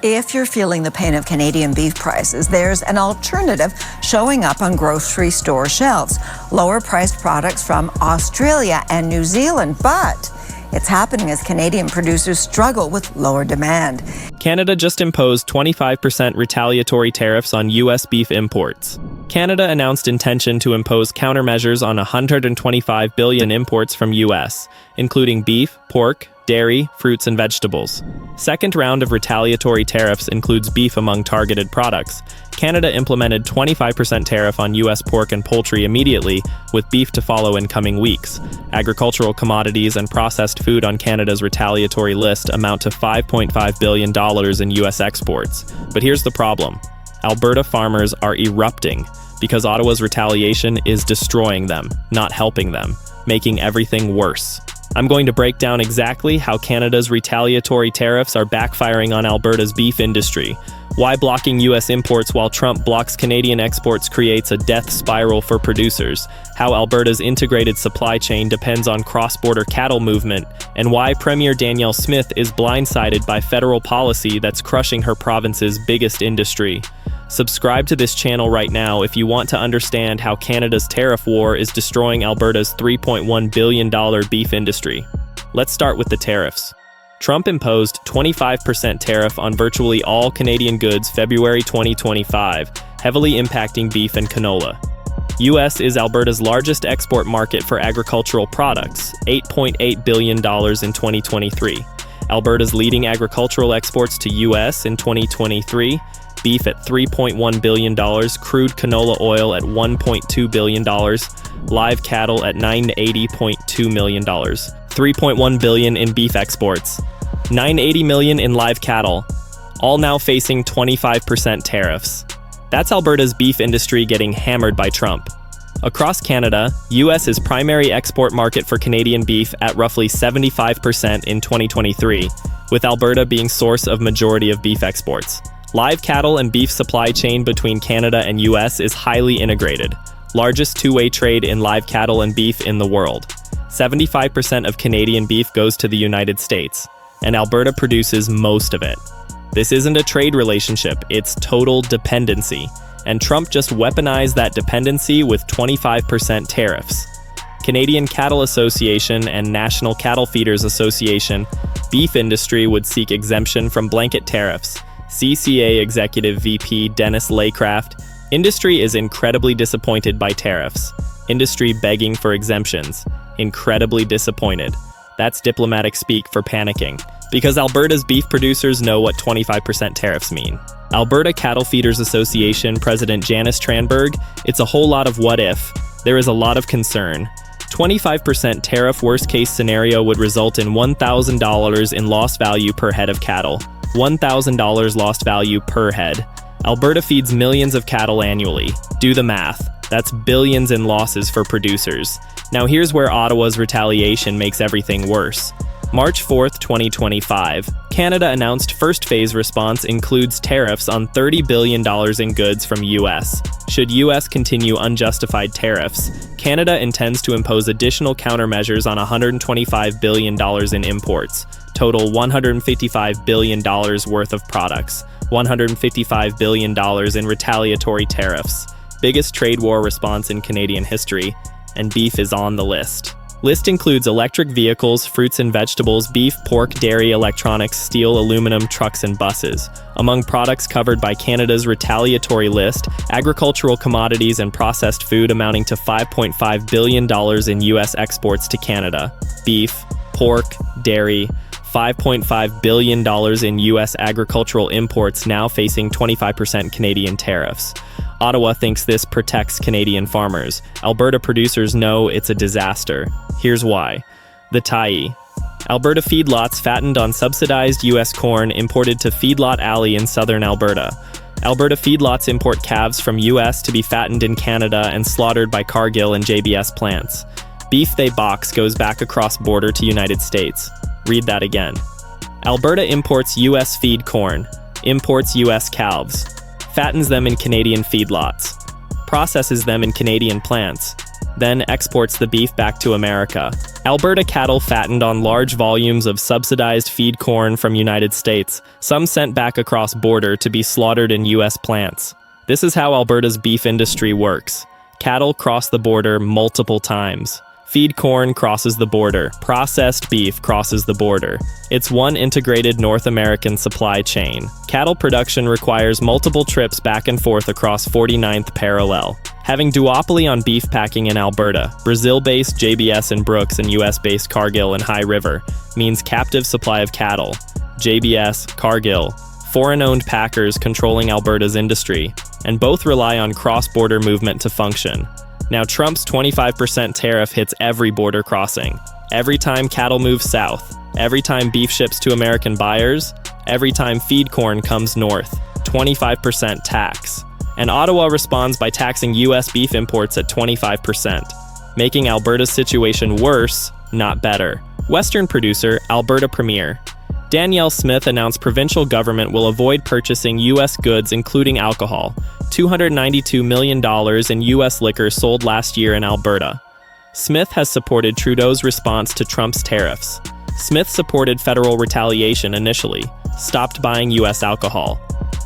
If you're feeling the pain of Canadian beef prices, there's an alternative showing up on grocery store shelves. Lower-priced products from Australia and New Zealand, but it's happening as Canadian producers struggle with lower demand. Canada just imposed 25% retaliatory tariffs on U.S. beef imports. Canada announced intention to impose countermeasures on 125 billion imports from U.S., including beef, pork, dairy, fruits, and vegetables. Second round of retaliatory tariffs includes beef among targeted products. Canada implemented 25% tariff on U.S. pork and poultry immediately, with beef to follow in coming weeks. Agricultural commodities and processed food on Canada's retaliatory list amount to $5.5 billion in U.S. exports. But here's the problem. Alberta farmers are erupting because Ottawa's retaliation is destroying them, not helping them, making everything worse. I'm going to break down exactly how Canada's retaliatory tariffs are backfiring on Alberta's beef industry, why blocking U.S. imports while Trump blocks Canadian exports creates a death spiral for producers, how Alberta's integrated supply chain depends on cross-border cattle movement, and why Premier Danielle Smith is blindsided by federal policy that's crushing her province's biggest industry. Subscribe to this channel right now if you want to understand how Canada's tariff war is destroying Alberta's $3.1 billion beef industry. Let's start with the tariffs. Trump imposed 25% tariff on virtually all Canadian goods February 2025, heavily impacting beef and canola. U.S. is Alberta's largest export market for agricultural products, $8.8 billion in 2023. Alberta's leading agricultural exports to U.S. in 2023, beef at $3.1 billion, crude canola oil at $1.2 billion, live cattle at $980.2 million, $3.1 billion in beef exports, $980 million in live cattle, all now facing 25% tariffs. That's Alberta's beef industry getting hammered by Trump. Across Canada, U.S.'s primary export market for Canadian beef at roughly 75% in 2023, with Alberta being source of majority of beef exports. Live cattle and beef supply chain between Canada and U.S. is highly integrated, largest two-way trade in live cattle and beef in the world. 75% of Canadian beef goes to the United States, and Alberta produces most of it. This isn't a trade relationship, it's total dependency, and Trump just weaponized that dependency with 25% tariffs. Canadian Cattle Association and National Cattle Feeders Association beef industry would seek exemption from blanket tariffs. CCA Executive VP Dennis Laycraft, industry is incredibly disappointed by tariffs. Industry begging for exemptions. Incredibly disappointed. That's diplomatic speak for panicking, because Alberta's beef producers know what 25% tariffs mean. Alberta Cattle Feeders Association President Janice Tranberg, it's a whole lot of what if. There is a lot of concern. 25% tariff worst-case scenario would result in $1,000 in lost value per head of cattle. $1,000 lost value per head. Alberta feeds millions of cattle annually. Do the math. That's billions in losses for producers. Now here's where Ottawa's retaliation makes everything worse. March 4, 2025, Canada announced first phase response includes tariffs on $30 billion in goods from U.S. Should U.S. continue unjustified tariffs, Canada intends to impose additional countermeasures on $125 billion in imports, total $155 billion worth of products, $155 billion in retaliatory tariffs, biggest trade war response in Canadian history, and beef is on the list. List includes electric vehicles, fruits and vegetables, beef, pork, dairy, electronics, steel, aluminum, trucks, and buses. Among products covered by Canada's retaliatory list, agricultural commodities and processed food amounting to $5.5 billion in U.S. exports to Canada. Beef, pork, dairy, $5.5 billion in U.S. agricultural imports now facing 25% Canadian tariffs. Ottawa thinks this protects Canadian farmers. Alberta producers know it's a disaster. Here's why. The tie. Alberta feedlots fattened on subsidized U.S. corn imported to Feedlot Alley in southern Alberta. Alberta feedlots import calves from U.S. to be fattened in Canada and slaughtered by Cargill and JBS plants. Beef they box goes back across border to United States. Read that again. Alberta imports U.S. feed corn, imports U.S. calves, fattens them in Canadian feedlots, processes them in Canadian plants, then exports the beef back to America. Alberta cattle fattened on large volumes of subsidized feed corn from United States, some sent back across border to be slaughtered in U.S. plants. This is how Alberta's beef industry works. Cattle cross the border multiple times. Feed corn crosses the border. Processed beef crosses the border. It's one integrated North American supply chain. Cattle production requires multiple trips back and forth across 49th parallel. Having duopoly on beef packing in Alberta, Brazil-based JBS in Brooks and US-based Cargill in High River, means captive supply of cattle. JBS, Cargill, foreign-owned packers controlling Alberta's industry, and both rely on cross-border movement to function. Now Trump's 25% tariff hits every border crossing. Every time cattle move south, every time beef ships to American buyers, every time feed corn comes north, 25% tax. And Ottawa responds by taxing U.S. beef imports at 25%, making Alberta's situation worse, not better. Western producer, Alberta Premier Danielle Smith announced provincial government will avoid purchasing U.S. goods including alcohol, $292 million in U.S. liquor sold last year in Alberta. Smith has supported Trudeau's response to Trump's tariffs. Smith supported federal retaliation initially, stopped buying U.S. alcohol,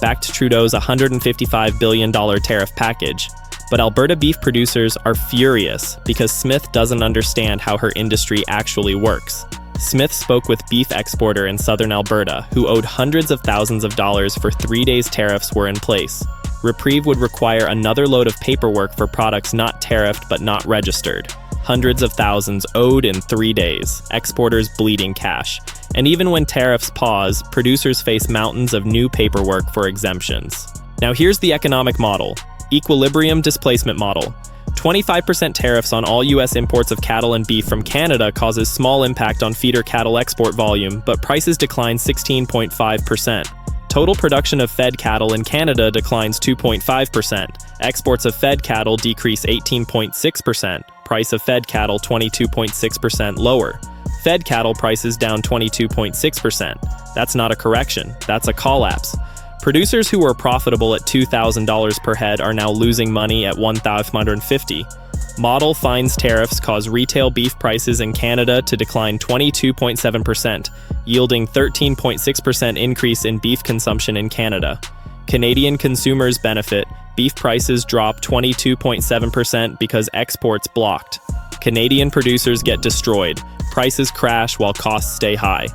backed Trudeau's $155 billion tariff package. But Alberta beef producers are furious because Smith doesn't understand how her industry actually works. Smith spoke with beef exporter in southern Alberta, who owed hundreds of thousands of dollars for 3 days tariffs were in place. Reprieve would require another load of paperwork for products not tariffed but not registered. Hundreds of thousands owed in 3 days, exporters bleeding cash. And even when tariffs pause, producers face mountains of new paperwork for exemptions. Now here's the economic model. Equilibrium displacement model. 25% tariffs on all U.S. imports of cattle and beef from Canada causes small impact on feeder cattle export volume, but prices decline 16.5%. Total production of fed cattle in Canada declines 2.5%. Exports of fed cattle decrease 18.6%. Price of fed cattle 22.6% lower. Fed cattle prices down 22.6%. That's not a correction, that's a collapse. Producers who were profitable at $2,000 per head are now losing money at $1,550. Model finds tariffs cause retail beef prices in Canada to decline 22.7%, yielding 13.6% increase in beef consumption in Canada. Canadian consumers benefit. Beef prices drop 22.7% because exports blocked. Canadian producers get destroyed. Prices crash while costs stay high.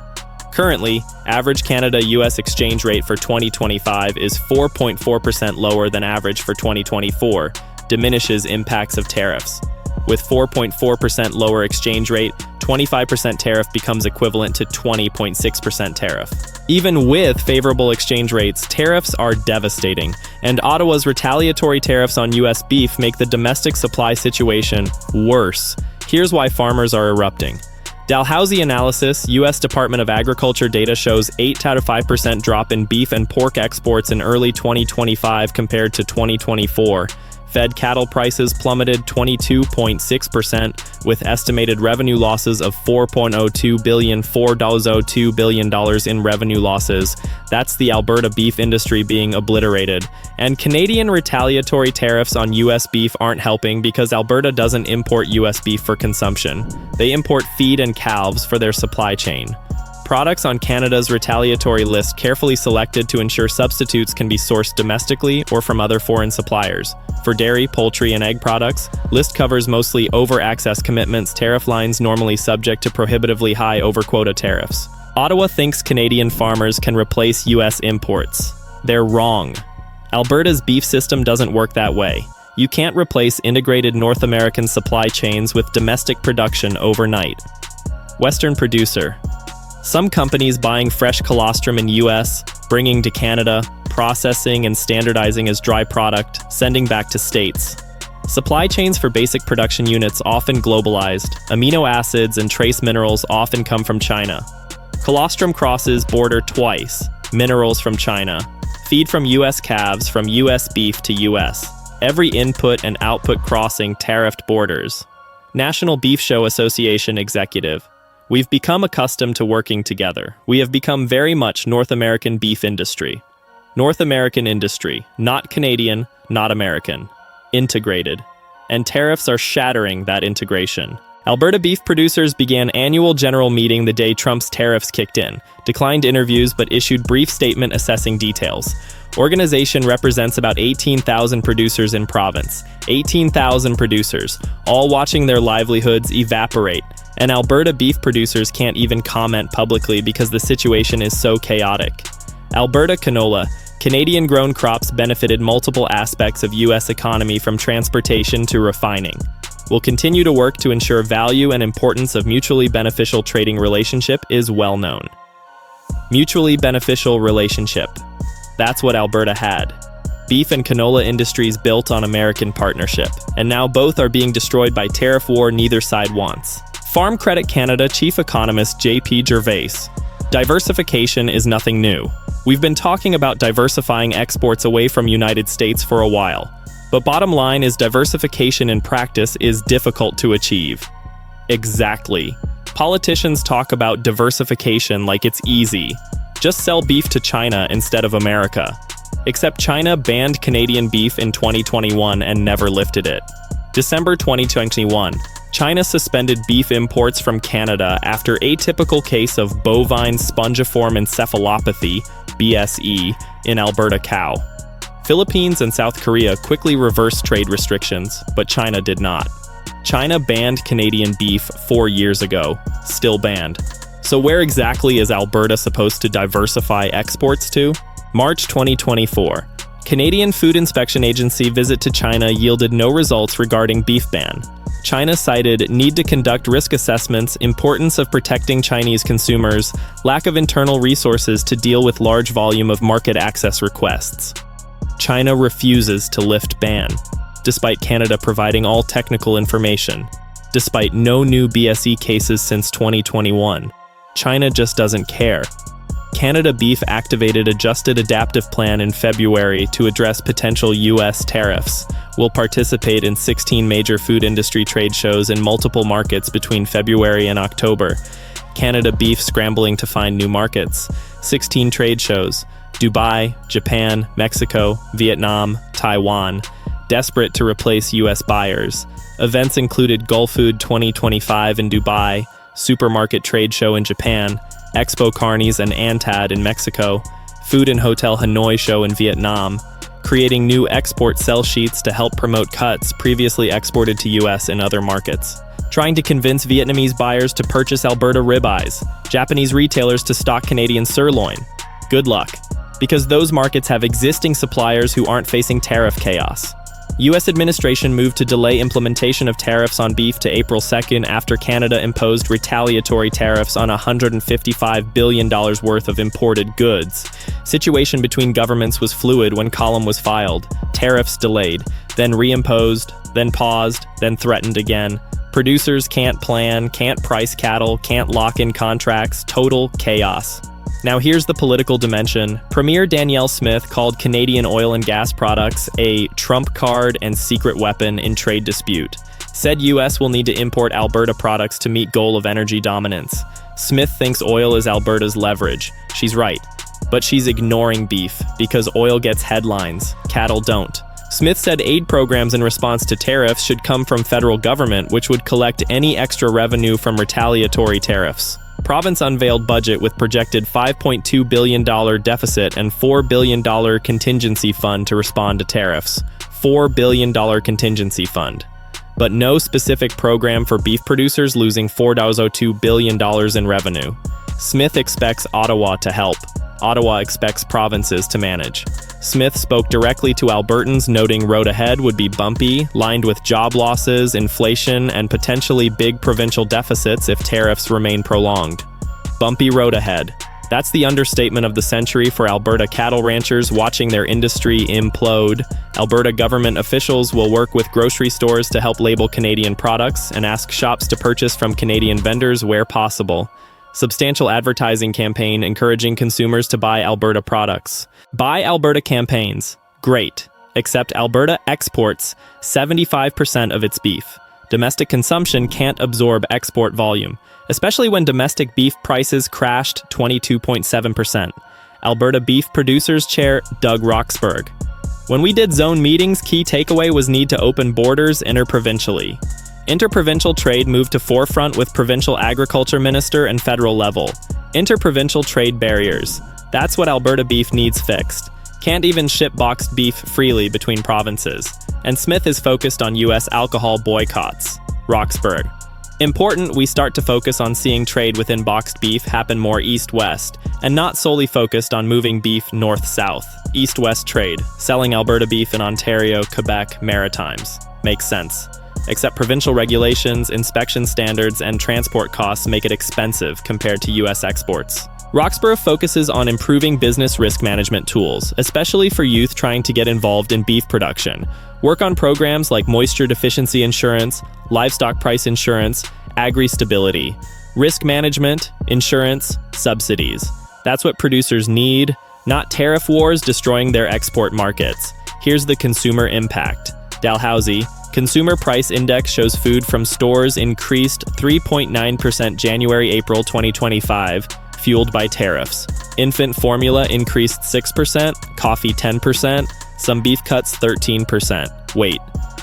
Currently, average Canada-US exchange rate for 2025 is 4.4% lower than average for 2024, diminishes impacts of tariffs. With 4.4% lower exchange rate, 25% tariff becomes equivalent to 20.6% tariff. Even with favorable exchange rates, tariffs are devastating, and Ottawa's retaliatory tariffs on U.S. beef make the domestic supply situation worse. Here's why farmers are erupting. Dalhousie analysis, U.S. Department of Agriculture data shows 8 out of 5% drop in beef and pork exports in early 2025 compared to 2024. Fed cattle prices plummeted 22.6%, with estimated revenue losses of $4.02 billion in revenue losses. That's the Alberta beef industry being obliterated. And Canadian retaliatory tariffs on U.S. beef aren't helping because Alberta doesn't import U.S. beef for consumption. They import feed and calves for their supply chain. Products on Canada's retaliatory list carefully selected to ensure substitutes can be sourced domestically or from other foreign suppliers. For dairy, poultry, and egg products, list covers mostly over-access commitments, tariff lines normally subject to prohibitively high over-quota tariffs. Ottawa thinks Canadian farmers can replace U.S. imports. They're wrong. Alberta's beef system doesn't work that way. You can't replace integrated North American supply chains with domestic production overnight. Western producer. Some companies buying fresh colostrum in U.S., bringing to Canada, processing and standardizing as dry product, sending back to states. Supply chains for basic production units often globalized. Amino acids and trace minerals often come from China. Colostrum crosses border twice. Minerals from China. Feed from U.S. calves from U.S. beef to U.S. Every input and output crossing tariffed borders. National Beef Show Association executive. We've become accustomed to working together. We have become very much North American beef industry. North American industry, not Canadian, not American. Integrated. And tariffs are shattering that integration. Alberta beef producers began annual general meeting the day Trump's tariffs kicked in, declined interviews but issued brief statement assessing details. Organization represents about 18,000 producers in province. 18,000 producers, all watching their livelihoods evaporate. And Alberta beef producers can't even comment publicly because the situation is so chaotic. Alberta canola. Canadian-grown crops benefited multiple aspects of U.S. economy from transportation to refining. We'll continue to work to ensure value and importance of mutually beneficial trading relationship is well known. Mutually beneficial relationship. That's what Alberta had. Beef and canola industries built on American partnership, and now both are being destroyed by tariff war neither side wants. Farm Credit Canada chief economist J.P. Gervais. Diversification is nothing new. We've been talking about diversifying exports away from United States for a while. But bottom line is diversification in practice is difficult to achieve. Exactly. Politicians talk about diversification like it's easy. Just sell beef to China instead of America. Except China banned Canadian beef in 2021 and never lifted it. December 2021, China suspended beef imports from Canada after atypical case of bovine spongiform encephalopathy, BSE, in Alberta cow. Philippines and South Korea quickly reversed trade restrictions, but China did not. China banned Canadian beef 4 years ago, still banned. So where exactly is Alberta supposed to diversify exports to? March 2024. Canadian Food Inspection Agency visit to China yielded no results regarding beef ban. China cited need to conduct risk assessments, importance of protecting Chinese consumers, lack of internal resources to deal with large volume of market access requests. China refuses to lift ban, despite Canada providing all technical information. Despite no new BSE cases since 2021. China just doesn't care. Canada Beef activated Adjusted Adaptive Plan in February to address potential U.S. tariffs. Will participate in 16 major food industry trade shows in multiple markets between February and October. Canada Beef scrambling to find new markets. 16 trade shows. Dubai, Japan, Mexico, Vietnam, Taiwan. Desperate to replace U.S. buyers. Events included Gulfood 2025 in Dubai, Supermarket Trade Show in Japan, Expo Carnes and ANTAD in Mexico, Food and Hotel Hanoi Show in Vietnam, creating new export sell sheets to help promote cuts previously exported to US and other markets, trying to convince Vietnamese buyers to purchase Alberta ribeyes, Japanese retailers to stock Canadian sirloin. Good luck, because those markets have existing suppliers who aren't facing tariff chaos. U.S. administration moved to delay implementation of tariffs on beef to April 2nd after Canada imposed retaliatory tariffs on $155 billion worth of imported goods. Situation between governments was fluid when column was filed. Tariffs delayed, then reimposed, then paused, then threatened again. Producers can't plan, can't price cattle, can't lock in contracts, total chaos. Now here's the political dimension. Premier Danielle Smith called Canadian oil and gas products a trump card and secret weapon in trade dispute. Said US will need to import Alberta products to meet goal of energy dominance. Smith thinks oil is Alberta's leverage. She's right. But she's ignoring beef because oil gets headlines, cattle don't. Smith said aid programs in response to tariffs should come from federal government, which would collect any extra revenue from retaliatory tariffs. Province unveiled budget with projected $5.2 billion deficit and $4 billion contingency fund to respond to tariffs. $4 billion contingency fund. But no specific program for beef producers losing $4.02 billion in revenue. Smith expects Ottawa to help. Ottawa expects provinces to manage. Smith spoke directly to Albertans, noting road ahead would be bumpy, lined with job losses, inflation, and potentially big provincial deficits if tariffs remain prolonged. Bumpy road ahead. That's the understatement of the century for Alberta cattle ranchers watching their industry implode. Alberta government officials will work with grocery stores to help label Canadian products and ask shops to purchase from Canadian vendors where possible. Substantial advertising campaign encouraging consumers to buy Alberta products. Buy Alberta campaigns. Great. Except Alberta exports 75% of its beef. Domestic consumption can't absorb export volume, especially when domestic beef prices crashed 22.7%. Alberta Beef Producers Chair Doug Roxburgh. When we did zone meetings, key takeaway was need to open borders interprovincially. Interprovincial trade moved to forefront with provincial agriculture minister and federal level. Interprovincial trade barriers. That's what Alberta beef needs fixed. Can't even ship boxed beef freely between provinces. And Smith is focused on U.S. alcohol boycotts. Roxburgh. Important we start to focus on seeing trade within boxed beef happen more east-west, and not solely focused on moving beef north-south. East-west trade, selling Alberta beef in Ontario, Quebec, Maritimes. Makes sense. Except provincial regulations, inspection standards, and transport costs make it expensive compared to U.S. exports. Roxburgh focuses on improving business risk management tools, especially for youth trying to get involved in beef production. Work on programs like moisture deficiency insurance, livestock price insurance, agri-stability, risk management, insurance, subsidies. That's what producers need, not tariff wars destroying their export markets. Here's the consumer impact. Dalhousie, Consumer Price Index shows food from stores increased 3.9% January-April 2025, fueled by tariffs. Infant formula increased 6%, coffee 10%, some beef cuts 13%. Wait,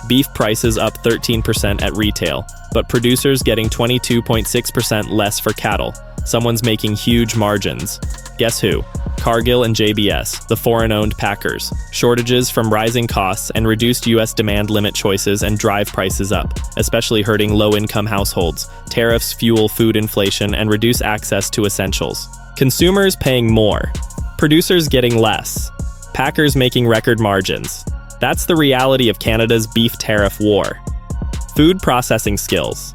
beef prices up 13% at retail, but producers getting 22.6% less for cattle. Someone's making huge margins. Guess who? Cargill and JBS, the foreign-owned packers. Shortages from rising costs and reduced U.S. demand limit choices and drive prices up, especially hurting low-income households. Tariffs fuel food inflation and reduce access to essentials. Consumers paying more. Producers getting less. Packers making record margins. That's the reality of Canada's beef tariff war. Food processing skills.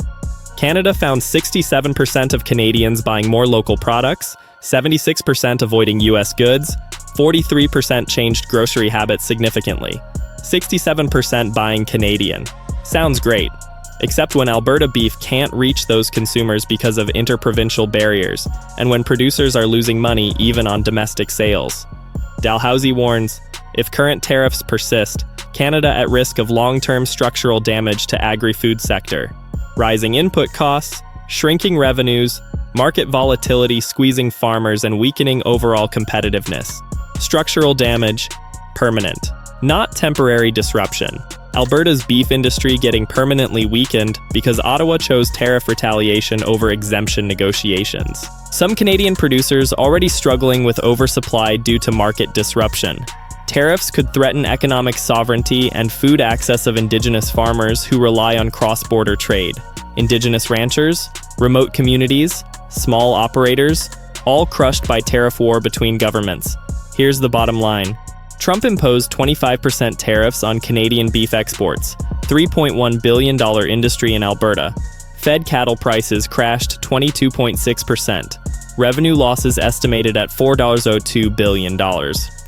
Canada found 67% of Canadians buying more local products, 76% avoiding U.S. goods, 43% changed grocery habits significantly, 67% buying Canadian. Sounds great, except when Alberta beef can't reach those consumers because of interprovincial barriers, and when producers are losing money even on domestic sales. Dalhousie warns, if current tariffs persist, Canada at risk of long-term structural damage to agri-food sector. Rising input costs, shrinking revenues, market volatility squeezing farmers and weakening overall competitiveness. Structural damage, permanent, not temporary disruption. Alberta's beef industry getting permanently weakened because Ottawa chose tariff retaliation over exemption negotiations. Some Canadian producers already struggling with oversupply due to market disruption. Tariffs could threaten economic sovereignty and food access of Indigenous farmers who rely on cross-border trade. Indigenous ranchers, remote communities, small operators, all crushed by tariff war between governments. Here's the bottom line. Trump imposed 25% tariffs on Canadian beef exports, $3.1 billion industry in Alberta. Fed cattle prices crashed 22.6%. Revenue losses estimated at $4.02 billion.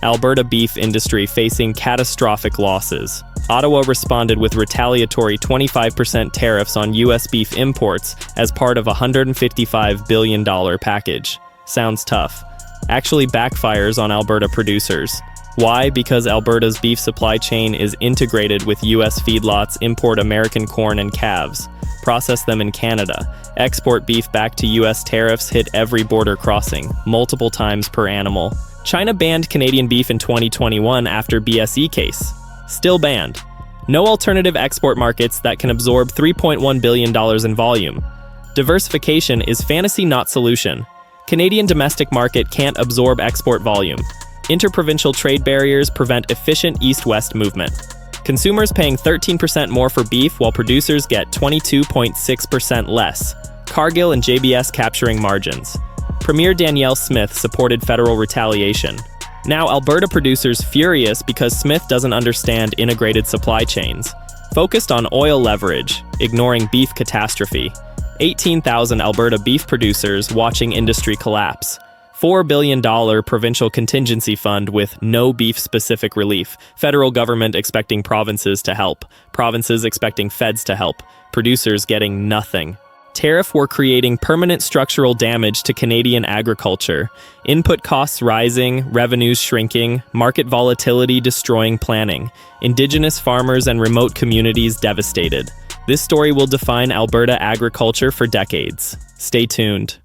Alberta beef industry facing catastrophic losses. Ottawa responded with retaliatory 25% tariffs on U.S. beef imports as part of a $155 billion package. Sounds tough. Actually backfires on Alberta producers. Why? Because Alberta's beef supply chain is integrated with U.S. feedlots import American corn and calves, process them in Canada, export beef back to U.S. Tariffs hit every border crossing, multiple times per animal. China banned Canadian beef in 2021 after BSE case. Still banned. No alternative export markets that can absorb $3.1 billion in volume. Diversification is fantasy, not solution. Canadian domestic market can't absorb export volume. Interprovincial trade barriers prevent efficient east-west movement. Consumers paying 13% more for beef while producers get 22.6% less. Cargill and JBS capturing margins. Premier Danielle Smith supported federal retaliation. Now Alberta producers furious because Smith doesn't understand integrated supply chains. Focused on oil leverage, ignoring beef catastrophe. 18,000 Alberta beef producers watching industry collapse. $4 billion provincial contingency fund with no beef-specific relief. Federal government expecting provinces to help. Provinces expecting feds to help. Producers getting nothing. Tariff war creating permanent structural damage to Canadian agriculture. Input costs rising, revenues shrinking, market volatility destroying planning. Indigenous farmers and remote communities devastated. This story will define Alberta agriculture for decades. Stay tuned.